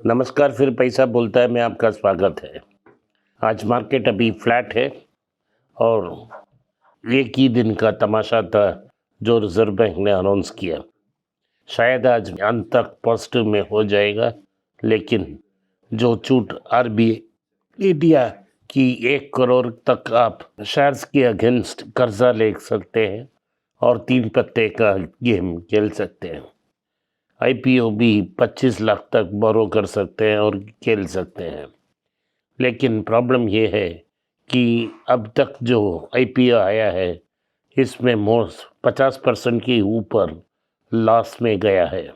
नमस्कार, फिर पैसा बोलता है में आपका स्वागत है। आज मार्केट अभी फ्लैट है और एक ही दिन का तमाशा था जो रिजर्व बैंक ने अनाउंस किया। शायद आज अंत तक पॉजिटिव में हो जाएगा, लेकिन जो छूट आरबीआई ने दिया कि 1 करोड़ तक आप शेयर्स के अगेंस्ट कर्जा ले सकते हैं और 3 पत्ते का गेम खेल सकते हैं। आईपीओ भी 25 लाख तक बोरो कर सकते हैं और खेल सकते हैं। लेकिन प्रॉब्लम ये है कि अब तक जो आईपीओ आया है इसमें मोस्ट 50% के ऊपर लॉस में गया है।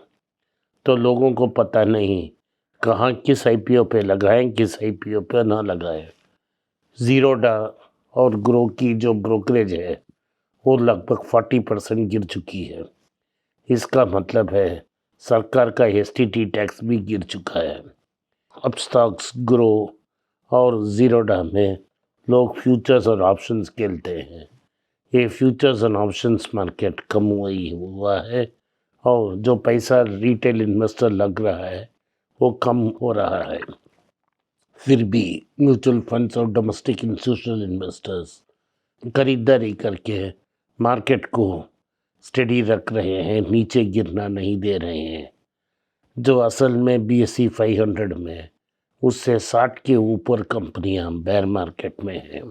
तो लोगों को पता नहीं कहाँ किस आईपीओ पे लगाएं, किस आईपीओ पे ना लगाएं। जीरोडा और ग्रो की जो ब्रोकरेज है वो लगभग 40% गिर चुकी है। इसका मतलब है सरकार का एसटीटी टैक्स भी गिर चुका है। अब स्टॉक्स ग्रो और जीरोडा में लोग फ्यूचर्स और ऑप्शंस खेलते हैं। ये फ्यूचर्स और ऑप्शंस मार्केट कम हुआ है और जो पैसा रिटेल इन्वेस्टर लग रहा है वो कम हो रहा है। फिर भी म्यूचुअल फंड्स और डोमेस्टिक इंस्टीट्यूशनल इन्वेस्टर्स खरीदारी करके मार्केट को स्टेडी रख रहे हैं, नीचे गिरना नहीं दे रहे हैं। जो असल में BSE 500 में उससे 60 के ऊपर कंपनियां बेयर मार्केट में हैं।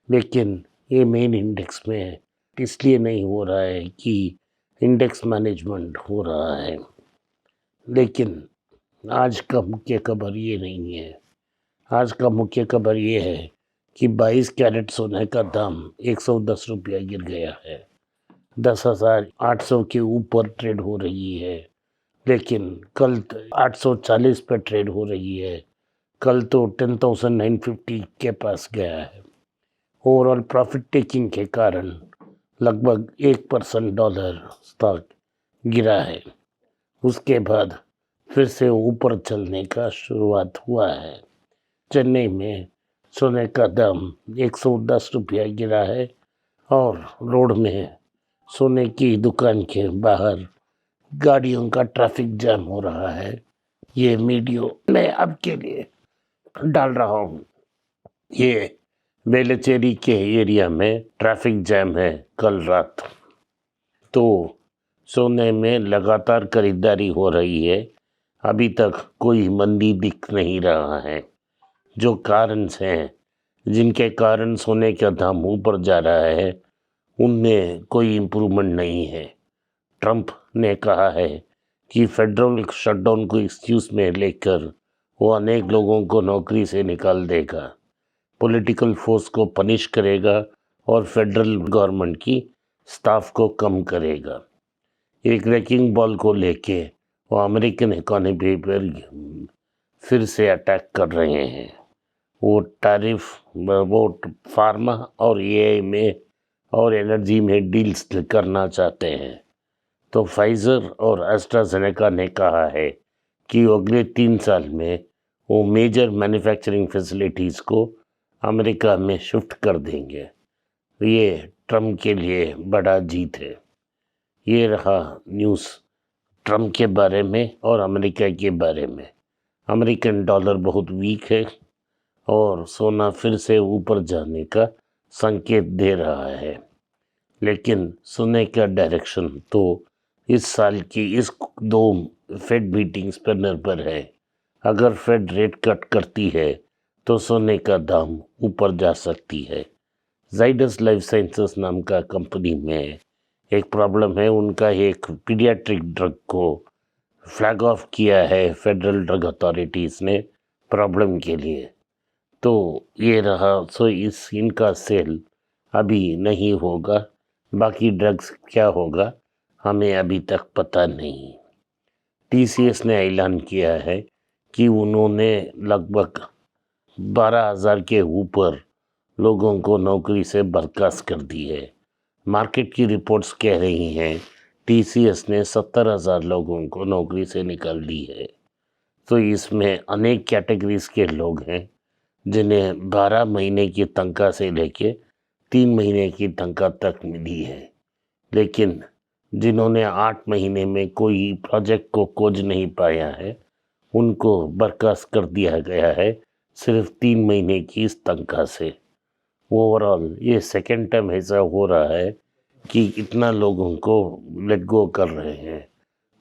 लेकिन ये मेन इंडेक्स में इसलिए नहीं हो रहा है कि इंडेक्स मैनेजमेंट हो रहा है। लेकिन आज का मुख्य खबर ये नहीं है। आज का मुख्य खबर ये है कि 22 कैरेट सोने का दाम 110 रुपया गिर गया है। 10,800 के ऊपर ट्रेड हो रही है, लेकिन कल 840 पे ट्रेड हो रही है। कल तो 10,950 के पास गया है। ओवरऑल प्रॉफिट टेकिंग के कारण लगभग 1% डॉलर स्टॉक गिरा है। उसके बाद फिर से ऊपर चलने का शुरुआत हुआ है। चेन्नई में सोने का दाम 110 रुपया गिरा है और रोड में सोने की दुकान के बाहर गाड़ियों का ट्रैफिक जैम हो रहा है। ये वीडियो मैं आपके लिए डाल रहा हूँ। ये वेलेचेरी के एरिया में ट्रैफिक जैम है कल रात। तो सोने में लगातार खरीदारी हो रही है। अभी तक कोई मंदी दिख नहीं रहा है। जो कारण हैं जिनके कारण सोने का दाम ऊपर जा रहा है उनमें कोई इम्प्रूवमेंट नहीं है। ट्रंप ने कहा है कि फेडरल शटडाउन को एक्सक्यूज में लेकर वो अनेक लोगों को नौकरी से निकाल देगा, पॉलिटिकल फोर्स को पनिश करेगा और फेडरल गवर्नमेंट की स्टाफ को कम करेगा। एक रैकिंग बॉल को लेके वो अमेरिकन इकोनॉमी पर फिर से अटैक कर रहे हैं। वो टैरिफ, वो फार्मा और एआई में और एनर्जी में डील्स करना चाहते हैं। तो फाइजर और एस्ट्राजेनेका ने कहा है कि अगले 3 साल में वो मेजर मैन्युफैक्चरिंग फैसिलिटीज़ को अमेरिका में शिफ्ट कर देंगे। ये ट्रम्प के लिए बड़ा जीत है। ये रहा न्यूज़ ट्रम्प के बारे में और अमेरिका के बारे में। अमेरिकन डॉलर बहुत वीक है और सोना फिर से ऊपर जाने का संकेत दे रहा है। लेकिन सोने का डायरेक्शन तो इस साल की इस 2 फेड मीटिंग्स पर निर्भर है। अगर फेड रेट कट करती है तो सोने का दाम ऊपर जा सकती है। जाइडस लाइफ साइंसेस नाम का कंपनी में एक प्रॉब्लम है। उनका एक पीडियाट्रिक ड्रग को फ्लैग ऑफ किया है फेडरल ड्रग अथॉरिटीज़ ने प्रॉब्लम के लिए। तो ये रहा। सो इनका सेल अभी नहीं होगा। बाकी ड्रग्स क्या होगा हमें अभी तक पता नहीं। TCS ने ऐलान किया है कि उन्होंने लगभग 12,000 के ऊपर लोगों को नौकरी से बर्खास्त कर दी है। मार्केट की रिपोर्ट्स कह रही हैं TCS ने 70,000 लोगों को नौकरी से निकाल दी है। तो इसमें अनेक कैटेगरीज के लोग हैं जिन्हें 12 महीने की तनख्वाह से लेके 3 महीने की तनख्वाह तक मिली है। लेकिन जिन्होंने 8 महीने में कोई प्रोजेक्ट को खोज नहीं पाया है उनको बर्खास्त कर दिया गया है सिर्फ 3 महीने की इस तनख्वाह से। ओवरऑल ये सेकेंड टाइम ऐसा हो रहा है कि इतना लोगों को लेट गो कर रहे हैं।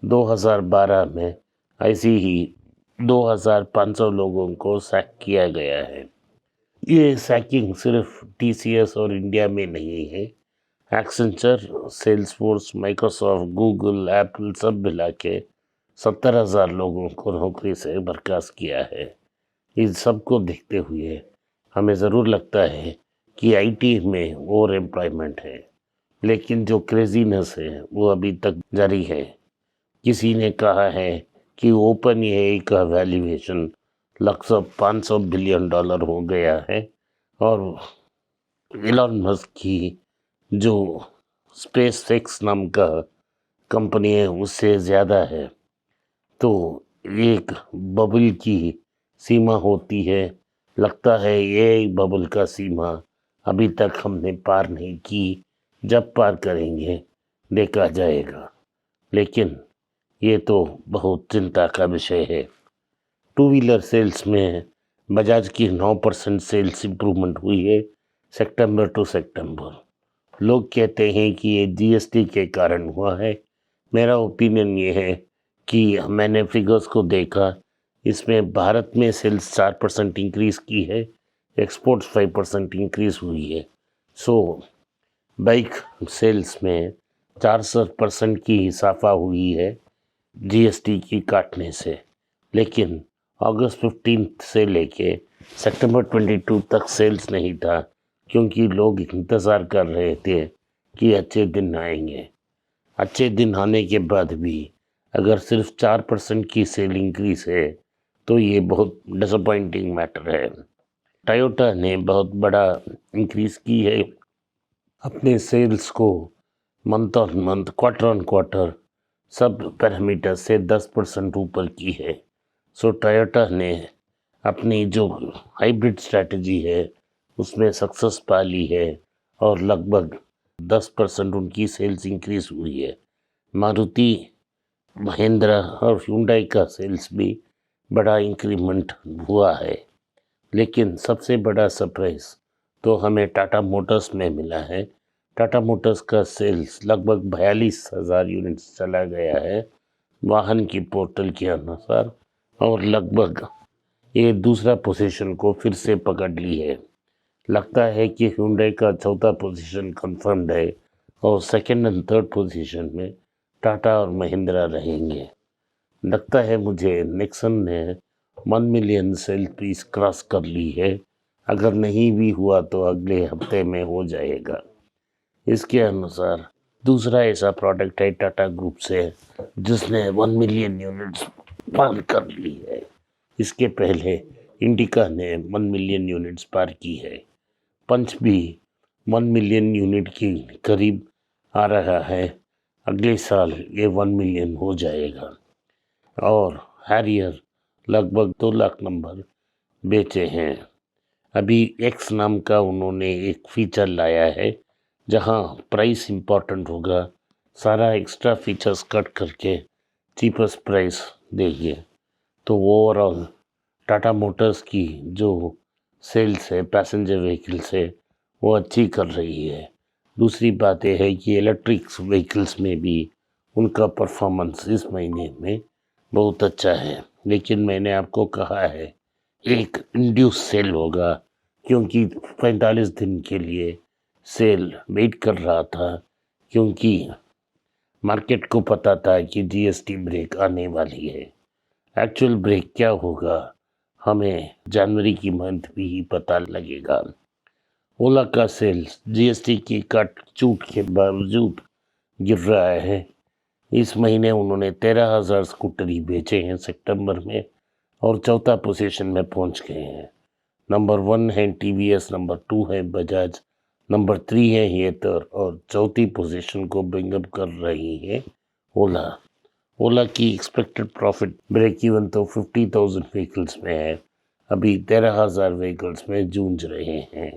2012 में ऐसी ही 2500 लोगों को सैक किया गया है। ये सैकिंग सिर्फ टीसीएस और इंडिया में नहीं है। Accenture, Salesforce, Microsoft, Google, Apple सब मिला के 70,000 लोगों को नौकरी से बर्खास्त किया है। इन सबको देखते हुए हमें ज़रूर लगता है कि आईटी में ओवर एम्प्लॉयमेंट है, लेकिन जो क्रेजीनेस है वो अभी तक जारी है। किसी ने कहा है कि ओपन एआई का वैल्यूएशन लगभग $500 बिलियन हो गया है और एलन मस्क की जो स्पेस एक्स नाम का कंपनी है उससे ज़्यादा है। तो एक बबल की सीमा होती है। लगता है ये बबल का सीमा अभी तक हमने पार नहीं की। जब पार करेंगे देखा जाएगा, लेकिन ये तो बहुत चिंता का विषय है। टू व्हीलर सेल्स में बजाज की 9% सेल्स इम्प्रूवमेंट हुई है सितंबर टू सितंबर। लोग कहते हैं कि ये जीएसटी के कारण हुआ है। मेरा ओपिनियन ये है कि मैंने फिगर्स को देखा, इसमें भारत में सेल्स 4% इंक्रीज़ की है, एक्सपोर्ट्स 5% इंक्रीज़ हुई है। सो बाइक सेल्स में 400% की इजाफा हुई है जीएसटी की काटने से। लेकिन अगस्त 15 से लेके सितंबर 22 तक सेल्स नहीं था, क्योंकि लोग इंतज़ार कर रहे थे कि अच्छे दिन आएंगे। अच्छे दिन आने के बाद भी अगर सिर्फ 4% की सेल इंक्रीज है तो ये बहुत डिसअपॉइंटिंग मैटर है। टोयोटा ने बहुत बड़ा इंक्रीज की है अपने सेल्स को, month on month, quarter on quarter, सब पैरामीटर से 10% ऊपर की है। सो टोयोटा ने अपनी जो हाइब्रिड स्ट्रैटेजी है उसमें सक्सेस पा ली है और लगभग 10% उनकी सेल्स इंक्रीज हुई है। मारुति, महिंद्रा और hyundai का सेल्स भी बड़ा इंक्रीमेंट हुआ है। लेकिन सबसे बड़ा सरप्राइज तो हमें टाटा मोटर्स में मिला है। टाटा मोटर्स का सेल्स लगभग 42,000 यूनिट्स चला गया है वाहन की पोर्टल के अनुसार, और लगभग ये दूसरा पोजीशन को फिर से पकड़ ली है। लगता है कि hyundai का चौथा पोजीशन कंफर्म्ड है और सेकंड एंड थर्ड पोजीशन में टाटा और महिंद्रा रहेंगे। लगता है मुझे निक्सन ने 1 मिलियन सेल पीस क्रॉस कर ली है। अगर नहीं भी हुआ तो अगले हफ्ते में हो जाएगा। इसके अनुसार दूसरा ऐसा प्रोडक्ट है टाटा ग्रुप से जिसने 1 मिलियन यूनिट्स पार कर ली है। इसके पहले इंडिका ने 1 मिलियन यूनिट्स पार की है। पंच भी 1 मिलियन यूनिट के करीब आ रहा है। अगले साल ये 1 मिलियन हो जाएगा। और हैरियर लगभग 2 लाख नंबर बेचे हैं। अभी एक्स नाम का उन्होंने एक फीचर लाया है जहां प्राइस इम्पोर्टेंट होगा, सारा एक्स्ट्रा फीचर्स कट करके चीपेस्ट प्राइस देंगे। तो ओवरऑल टाटा मोटर्स की जो सेल्स है पैसेंजर व्हीकल से वो अच्छी कर रही है। दूसरी बात यह है कि इलेक्ट्रिक व्हीकल्स में भी उनका परफॉर्मेंस इस महीने में बहुत अच्छा है। लेकिन मैंने आपको कहा है एक इंड्यूस सेल होगा, क्योंकि 45 दिन के लिए सेल वेट कर रहा था, क्योंकि मार्केट को पता था कि जीएसटी ब्रेक आने वाली है। एक्चुअल ब्रेक क्या होगा हमें जनवरी की मंथ भी ही पता लगेगा। ओला का सेल्स जीएसटी की कट छूट के बावजूद गिर रहा है। इस महीने उन्होंने 13,000 स्कूटर ही बेचे हैं सितंबर में और चौथा पोजीशन में पहुंच गए हैं। नंबर 1 है टीवीएस, नंबर 2 है बजाज, नंबर 3 है येतर और चौथी पोजीशन को ब्रिंगअप कर रही है ओला। ओला की एक्सपेक्टेड प्रॉफिट ब्रेक इवन तो 50,000 व्हीकल्स में है, अभी 13,000 व्हीकल्स में जूझ रहे हैं।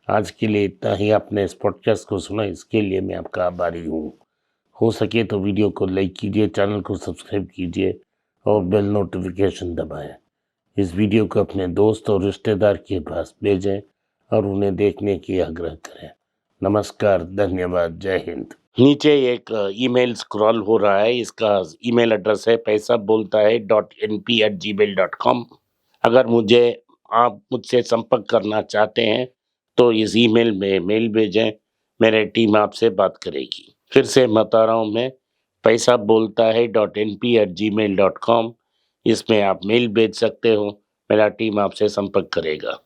आज के लिए इतना ही। आपने इस पॉडकास्ट को सुना, इसके लिए मैं आपका आभारी हूँ। हो सके तो वीडियो को लाइक कीजिए, चैनल को सब्सक्राइब कीजिए और बेल नोटिफिकेशन दबाएं। इस वीडियो को अपने दोस्त और रिश्तेदार के पास भेजें और उन्हें देखने की आग्रह करें। नमस्कार, धन्यवाद, जय हिंद। नीचे एक ईमेल स्क्रॉल हो रहा है, इसका ईमेल एड्रेस है paisa.bolta hai.np@gmail.com। अगर आप मुझसे संपर्क करना चाहते हैं तो इस ईमेल में मेल भेजें, मेरी टीम आपसे बात करेगी। फिर से बता रहा हूँ मैं, paisa.bolta hai.np@gmail.com। इसमें आप मेल भेज सकते हो, मेरा टीम आपसे संपर्क करेगा।